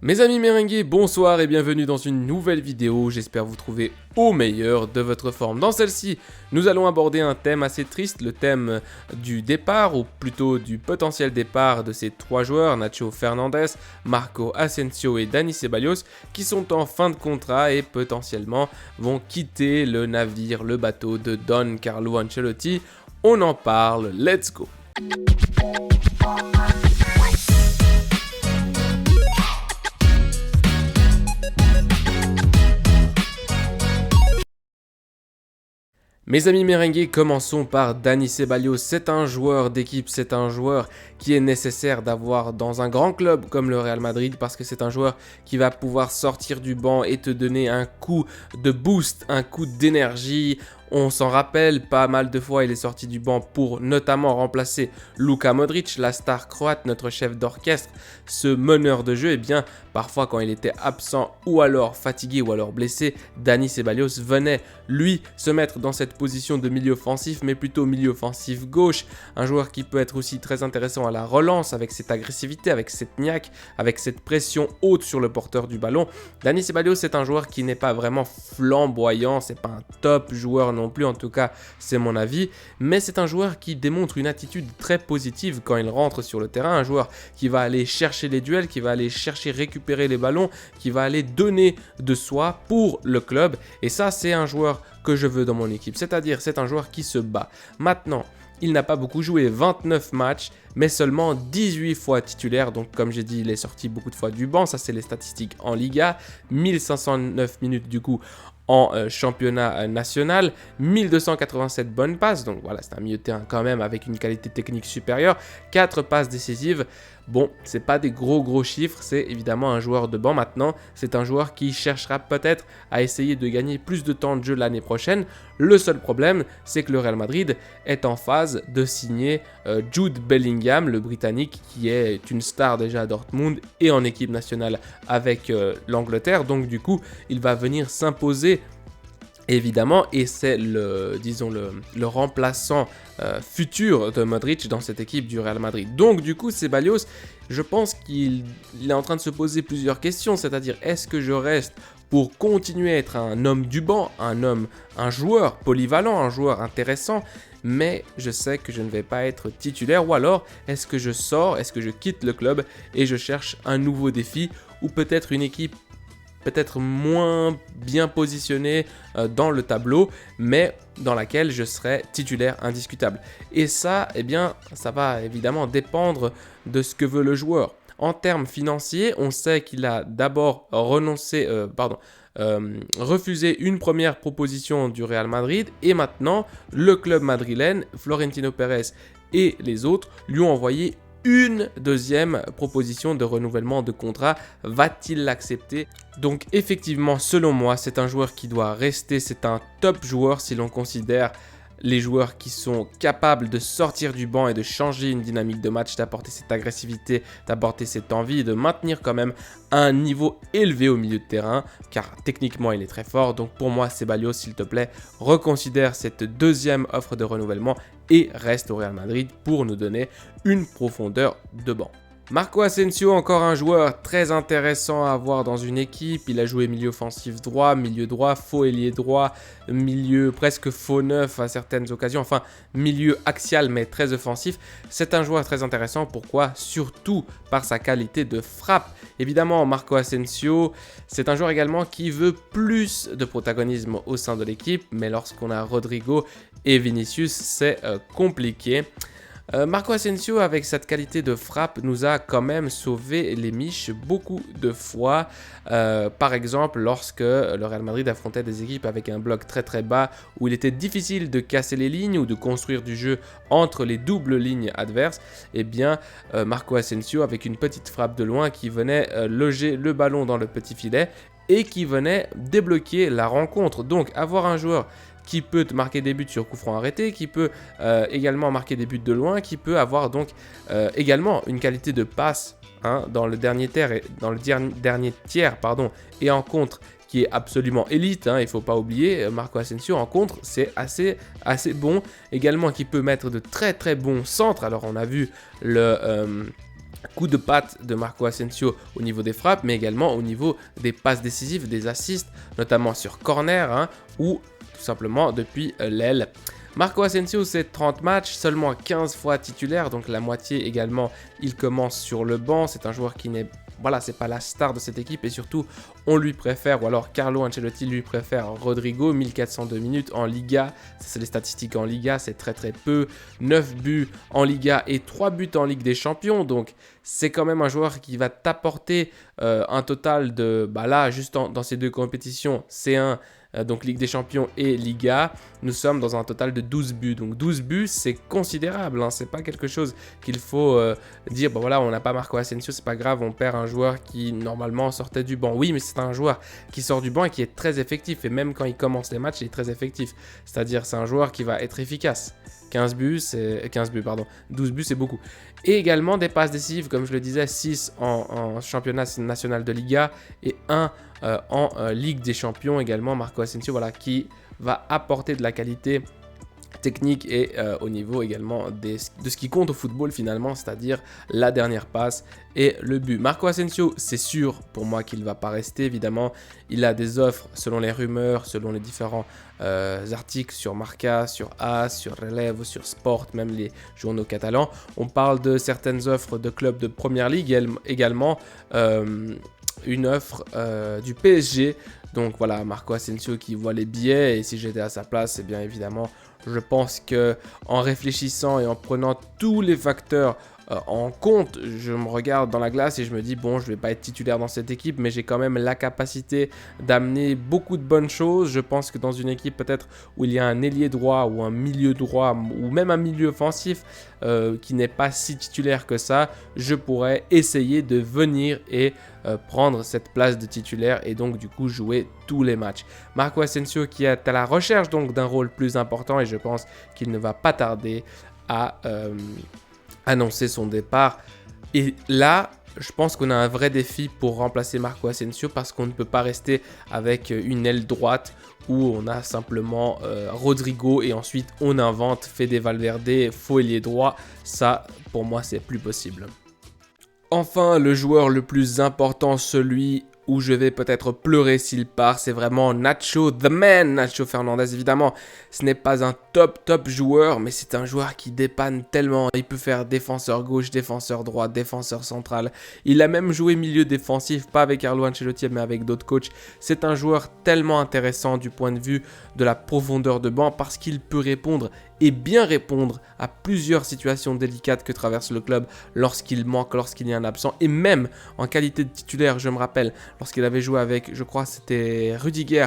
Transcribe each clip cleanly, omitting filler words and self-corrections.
Mes amis merengues, bonsoir et bienvenue dans une nouvelle vidéo, j'espère vous trouver au meilleur de votre forme. Dans celle-ci, nous allons aborder un thème assez triste, le thème du départ, ou plutôt du potentiel départ de ces trois joueurs, Nacho Fernandez, Marco Asensio et Dani Ceballos, qui sont en fin de contrat et potentiellement vont quitter le navire, le bateau de Don Carlo Ancelotti. On en parle, let's go! Mes amis merengues, commençons par Dani Ceballos. C'est un joueur d'équipe, c'est un joueur qui est nécessaire d'avoir dans un grand club comme le Real Madrid parce que c'est un joueur qui va pouvoir sortir du banc et te donner un coup de boost, un coup d'énergie. On s'en rappelle, pas mal de fois il est sorti du banc pour notamment remplacer Luka Modric, la star croate, notre chef d'orchestre, ce meneur de jeu. Et bien parfois quand il était absent ou alors fatigué ou alors blessé, Dani Ceballos venait lui se mettre dans cette position de milieu offensif, mais plutôt milieu offensif gauche. Un joueur qui peut être aussi très intéressant à la relance avec cette agressivité, avec cette niaque, avec cette pression haute sur le porteur du ballon. Dani Ceballos c'est un joueur qui n'est pas vraiment flamboyant, c'est pas un top joueur non plus, en tout cas c'est mon avis, mais c'est un joueur qui démontre une attitude très positive quand il rentre sur le terrain, un joueur qui va aller chercher les duels, qui va aller chercher récupérer les ballons, qui va aller donner de soi pour le club, et ça c'est un joueur que je veux dans mon équipe, c'est-à-dire c'est un joueur qui se bat. Maintenant, il n'a pas beaucoup joué, 29 matchs, mais seulement 18 fois titulaire. Donc comme j'ai dit, il est sorti beaucoup de fois du banc. Ça, c'est les statistiques en Liga. 1509 minutes du coup en championnat national. 1287 bonnes passes. Donc voilà, c'est un milieu de terrain quand même avec une qualité technique supérieure. 4 passes décisives. Bon, c'est pas des gros chiffres, c'est évidemment un joueur de banc maintenant, c'est un joueur qui cherchera peut-être à essayer de gagner plus de temps de jeu l'année prochaine. Le seul problème, c'est que le Real Madrid est en phase de signer Jude Bellingham, le Britannique qui est une star déjà à Dortmund et en équipe nationale avec l'Angleterre. Donc du coup, il va venir s'imposer évidemment, et c'est le remplaçant futur de Modric dans cette équipe du Real Madrid. Donc du coup, Ceballos, je pense qu'il est en train de se poser plusieurs questions, c'est-à-dire est-ce que je reste pour continuer à être un homme du banc, un joueur polyvalent, un joueur intéressant, mais je sais que je ne vais pas être titulaire, ou alors est-ce que je sors, est-ce que je quitte le club et je cherche un nouveau défi, ou peut-être une équipe peut-être moins bien positionné dans le tableau, mais dans laquelle je serai titulaire indiscutable. Et ça, eh bien, ça va évidemment dépendre de ce que veut le joueur. En termes financiers, on sait qu'il a d'abord refusé une première proposition du Real Madrid, et maintenant, le club madrilène, Florentino Pérez et les autres lui ont envoyé une deuxième proposition de renouvellement de contrat. Va-t-il l'accepter? Donc effectivement, selon moi, c'est un joueur qui doit rester, c'est un top joueur si l'on considère les joueurs qui sont capables de sortir du banc et de changer une dynamique de match, d'apporter cette agressivité, d'apporter cette envie et de maintenir quand même un niveau élevé au milieu de terrain, car techniquement il est très fort. Donc pour moi, Ceballos, s'il te plaît, reconsidère cette deuxième offre de renouvellement et reste au Real Madrid pour nous donner une profondeur de banc. Marco Asensio, encore un joueur très intéressant à avoir dans une équipe. Il a joué milieu offensif droit, milieu droit, faux ailier droit, milieu presque faux neuf à certaines occasions, enfin milieu axial mais très offensif. C'est un joueur très intéressant, pourquoi? Surtout par sa qualité de frappe. Évidemment, Marco Asensio, c'est un joueur également qui veut plus de protagonisme au sein de l'équipe, mais lorsqu'on a Rodrigo et Vinicius, c'est compliqué. Marco Asensio, avec cette qualité de frappe, nous a quand même sauvé les miches beaucoup de fois. Par exemple, lorsque le Real Madrid affrontait des équipes avec un bloc très bas, où il était difficile de casser les lignes ou de construire du jeu entre les doubles lignes adverses, eh bien Marco Asensio, avec une petite frappe de loin qui venait loger le ballon dans le petit filet et qui venait débloquer la rencontre. Donc avoir un joueur qui peut marquer des buts sur coup franc arrêté, qui peut également marquer des buts de loin, qui peut avoir donc également une qualité de passe dans le dernier tiers, et en contre qui est absolument élite, il ne faut pas oublier, Marco Asensio en contre, c'est assez bon, également qui peut mettre de très bons centres. Alors on a vu coup de patte de Marco Asensio au niveau des frappes, mais également au niveau des passes décisives, des assists, notamment sur corner ou tout simplement depuis l'aile. Marco Asensio, c'est 30 matchs, seulement 15 fois titulaire, donc la moitié également, il commence sur le banc. C'est un joueur qui n'est... Voilà, c'est pas la star de cette équipe et surtout, on lui préfère, ou alors Carlo Ancelotti lui préfère Rodrigo, 1402 minutes en Liga. Ça, c'est les statistiques en Liga, c'est très très peu. 9 buts en Liga et 3 buts en Ligue des Champions, donc c'est quand même un joueur qui va t'apporter un total de... là, juste dans ces deux compétitions, C1, donc Ligue des Champions et Liga, nous sommes dans un total de 12 buts. Donc 12 buts, c'est considérable, c'est pas quelque chose qu'il faut dire, voilà, on n'a pas Marco Asensio, c'est pas grave, on perd un joueur qui normalement sortait du banc. Oui, mais c'est un joueur qui sort du banc et qui est très effectif, et même quand il commence les matchs, il est très effectif. C'est-à-dire, c'est un joueur qui va être efficace. 12 buts, c'est beaucoup. Et également des passes décisives, comme je le disais, 6 en championnat national de Liga et 1 en Ligue des Champions également. Marco Asensio, voilà, qui va apporter de la qualité technique et au niveau également de ce qui compte au football finalement, c'est-à-dire la dernière passe et le but. Marco Asensio, c'est sûr pour moi qu'il ne va pas rester, évidemment. Il a des offres selon les rumeurs, selon les différents articles sur Marca, sur AS, sur Relevo, sur Sport, même les journaux catalans. On parle de certaines offres de clubs de Première Ligue, également une offre du PSG. Donc voilà, Marco Asensio qui voit les billets, et si j'étais à sa place, bien évidemment, je pense que en réfléchissant et en prenant tous les facteurs en compte, je me regarde dans la glace et je me dis, bon, je ne vais pas être titulaire dans cette équipe, mais j'ai quand même la capacité d'amener beaucoup de bonnes choses. Je pense que dans une équipe peut-être où il y a un ailier droit ou un milieu droit ou même un milieu offensif qui n'est pas si titulaire que ça, je pourrais essayer de venir et prendre cette place de titulaire et donc du coup jouer tous les matchs. Marco Asensio qui est à la recherche donc d'un rôle plus important, et je pense qu'il ne va pas tarder à annoncer son départ. Et là, je pense qu'on a un vrai défi pour remplacer Marco Asensio, parce qu'on ne peut pas rester avec une aile droite où on a simplement Rodrigo et ensuite on invente Fede Valverde, faux ailier droit. Ça, pour moi, c'est plus possible. Enfin, le joueur le plus important, celui où je vais peut-être pleurer s'il part, c'est vraiment Nacho, the man, Nacho Fernandez. Évidemment, ce n'est pas un top joueur, mais c'est un joueur qui dépanne tellement. Il peut faire défenseur gauche, défenseur droit, défenseur central. Il a même joué milieu défensif, pas avec Carlo Ancelotti, mais avec d'autres coachs. C'est un joueur tellement intéressant du point de vue de la profondeur de banc, parce qu'il peut répondre et bien répondre à plusieurs situations délicates que traverse le club lorsqu'il manque, lorsqu'il y a un absent, et même en qualité de titulaire. Je me rappelle lorsqu'il avait joué avec, je crois c'était Rudiger,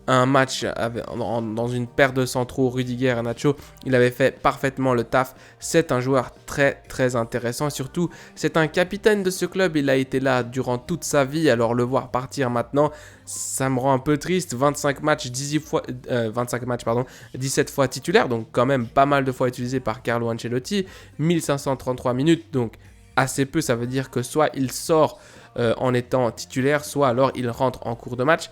un match dans une paire de centraux, Rudiger et Nacho, il avait fait parfaitement le taf. C'est un joueur très intéressant, et surtout c'est un capitaine de ce club. Il a été là durant toute sa vie, alors le voir partir maintenant, ça me rend un peu triste. 17 fois titulaire, donc quand même pas mal de fois utilisé par Carlo Ancelotti, 1533 minutes, donc assez peu. Ça veut dire que soit il sort en étant titulaire, soit alors il rentre en cours de match.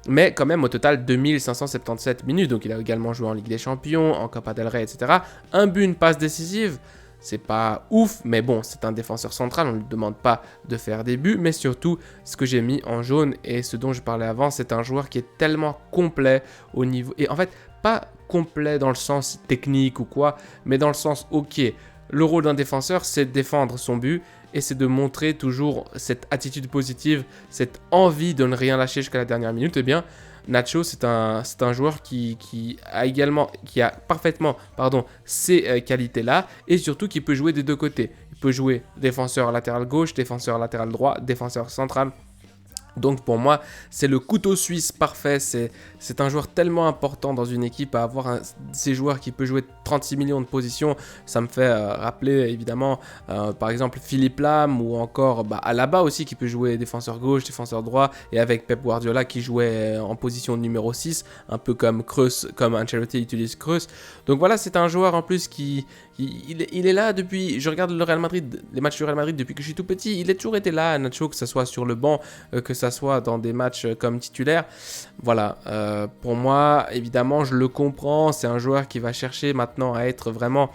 Mais quand même au total 2577 minutes, donc il a également joué en Ligue des Champions, en Copa del Rey, etc. Un but, une passe décisive, c'est pas ouf, mais bon, c'est un défenseur central, on ne lui demande pas de faire des buts. Mais surtout, ce que j'ai mis en jaune et ce dont je parlais avant, c'est un joueur qui est tellement complet au niveau... Et en fait, pas complet dans le sens technique ou quoi, mais dans le sens, ok, le rôle d'un défenseur, c'est de défendre son but, et c'est de montrer toujours cette attitude positive, cette envie de ne rien lâcher jusqu'à la dernière minute. Eh bien, Nacho, c'est un joueur qui a parfaitement ces qualités-là, et surtout qui peut jouer des deux côtés. Il peut jouer défenseur latéral gauche, défenseur latéral droit, défenseur central. Donc pour moi, c'est le couteau suisse parfait. C'est un joueur tellement important dans une équipe, à avoir ces joueurs qui peut jouer 36 millions de positions. Ça me fait rappeler évidemment par exemple Philippe Lahm, ou encore Alaba aussi, qui peut jouer défenseur gauche, défenseur droit, et avec Pep Guardiola qui jouait en position numéro 6, un peu comme Kroos, comme Ancelotti utilise Kroos. Donc voilà, c'est un joueur en plus qui il est là depuis... Je regarde le Real Madrid, les matchs du Real Madrid depuis que je suis tout petit. Il a toujours été là, Nacho, que ce soit sur le banc, que ça soit dans des matchs comme titulaire. Voilà, pour moi, évidemment, je le comprends. C'est un joueur qui va chercher maintenant à être vraiment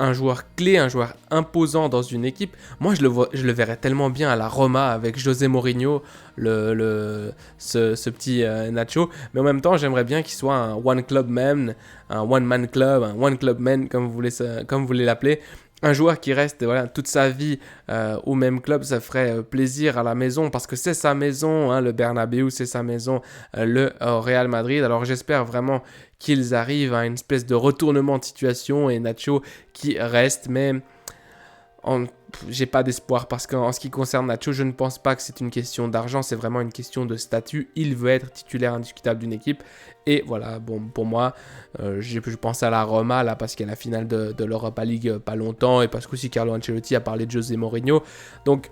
un joueur clé, un joueur imposant dans une équipe. Moi, je le verrais tellement bien à la Roma avec José Mourinho, ce petit Nacho. Mais en même temps, j'aimerais bien qu'il soit un one club man, un one man club, un one club man, comme vous voulez l'appeler. Un joueur qui reste voilà, toute sa vie au même club, ça ferait plaisir à la maison parce que c'est sa maison, hein, le Bernabéu, c'est sa maison, le Real Madrid. Alors j'espère vraiment qu'ils arrivent à une espèce de retournement de situation et Nacho qui reste, mais j'ai pas d'espoir parce qu'en ce qui concerne Nacho, je ne pense pas que c'est une question d'argent, c'est vraiment une question de statut. Il veut être titulaire indiscutable d'une équipe et voilà, bon, pour moi, je pense à la Roma là parce qu'il y a la finale de l'Europa League pas longtemps et parce qu'aussi Carlo Ancelotti a parlé de José Mourinho, donc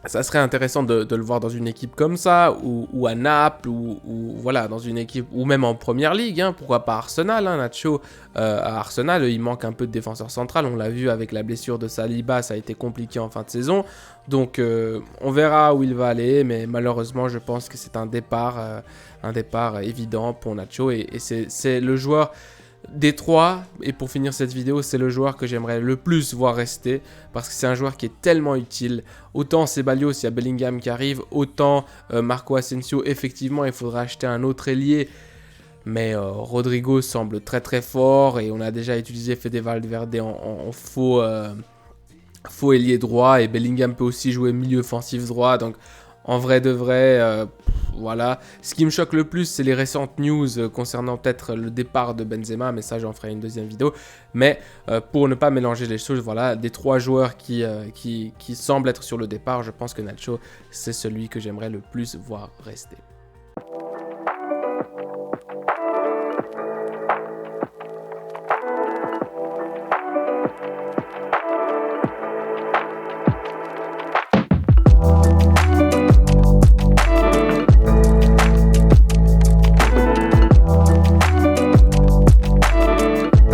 ça serait intéressant de le voir dans une équipe comme ça, ou à Naples, ou voilà, dans une équipe, ou même en première ligue, hein, pourquoi pas Arsenal, hein, Nacho, à Arsenal, il manque un peu de défenseur central, on l'a vu avec la blessure de Saliba, ça a été compliqué en fin de saison, donc on verra où il va aller, mais malheureusement je pense que c'est un départ évident pour Nacho, et c'est le joueur des trois, et pour finir cette vidéo, c'est le joueur que j'aimerais le plus voir rester, parce que c'est un joueur qui est tellement utile. Autant Ceballos, il y a Bellingham qui arrive, autant Marco Asensio, effectivement, il faudra acheter un autre ailier, mais Rodrigo semble très très fort, et on a déjà utilisé Fede Valverde en faux ailier droit, et Bellingham peut aussi jouer milieu offensif droit, donc en vrai de vrai, voilà. Ce qui me choque le plus, c'est les récentes news concernant peut-être le départ de Benzema, mais ça j'en ferai une deuxième vidéo. Mais pour ne pas mélanger les choses, voilà, des trois joueurs qui semblent être sur le départ, je pense que Nacho, c'est celui que j'aimerais le plus voir rester.